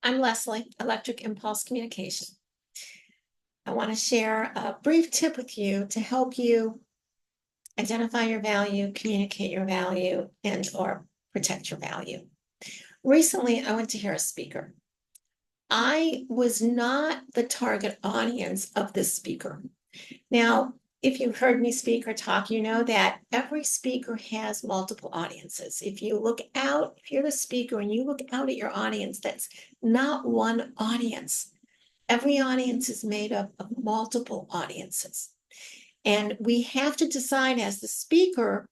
I'm Leslie, Electric Impulse Communication. I want to share a brief tip with you to help you identify your value, communicate your value, and or protect your value. Recently, I went to hear a speaker. I was not the target audience of this speaker. Now, if you've heard me speak or talk, you know that every speaker has multiple audiences. If you look out, if you're the speaker and you look out at your audience, that's not one audience. Every audience is made up of multiple audiences. And we have to decide as the speaker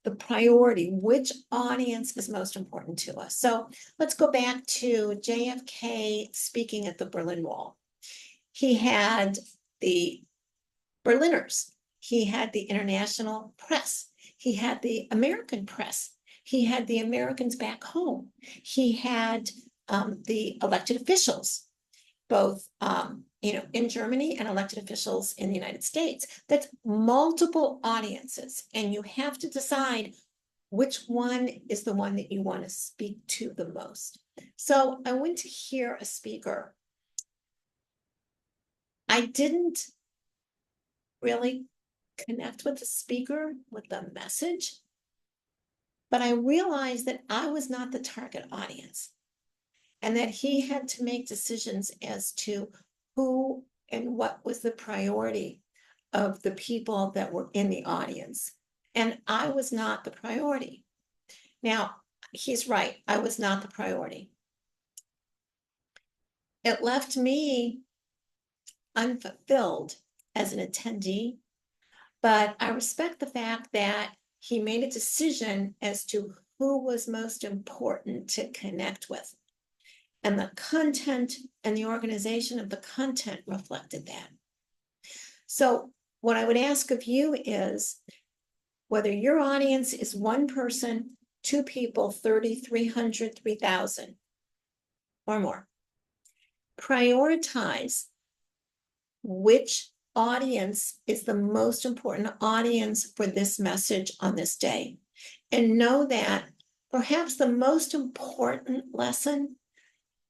the priority, which audience is most important to us. So let's go back to JFK speaking at the Berlin Wall. He had the Berliners, he had the international press, he had the American press, he had the Americans back home, he had the elected officials, both in Germany and elected officials in the United States. That's multiple audiences, and you have to decide which one is the one that you want to speak to the most. So I went to hear a speaker. I didn't really connect with the speaker, with the message, but I realized that I was not the target audience, and that he had to make decisions as to who and what was the priority of the people that were in the audience. And I was not the priority. Now, he's right, I was not the priority. It left me unfulfilled as an attendee, but I respect the fact that he made a decision as to who was most important to connect with. And the content and the organization of the content reflected that. So what I would ask of you is whether your audience is one person, two people, 30, 300, 3,000 or more, prioritize which audience is the most important audience for this message on this day. And know that perhaps the most important lesson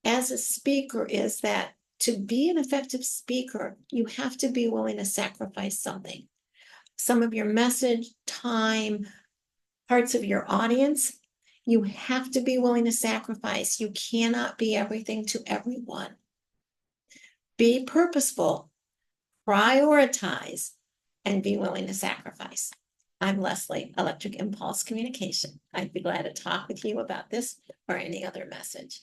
as a speaker is that to be an effective speaker, you have to be willing to sacrifice something. Some of your message, time, parts of your audience, you have to be willing to sacrifice. You cannot be everything to everyone. Be purposeful, prioritize, and be willing to sacrifice. I'm Leslie, Electric Impulse Communication. I'd be glad to talk with you about this or any other message.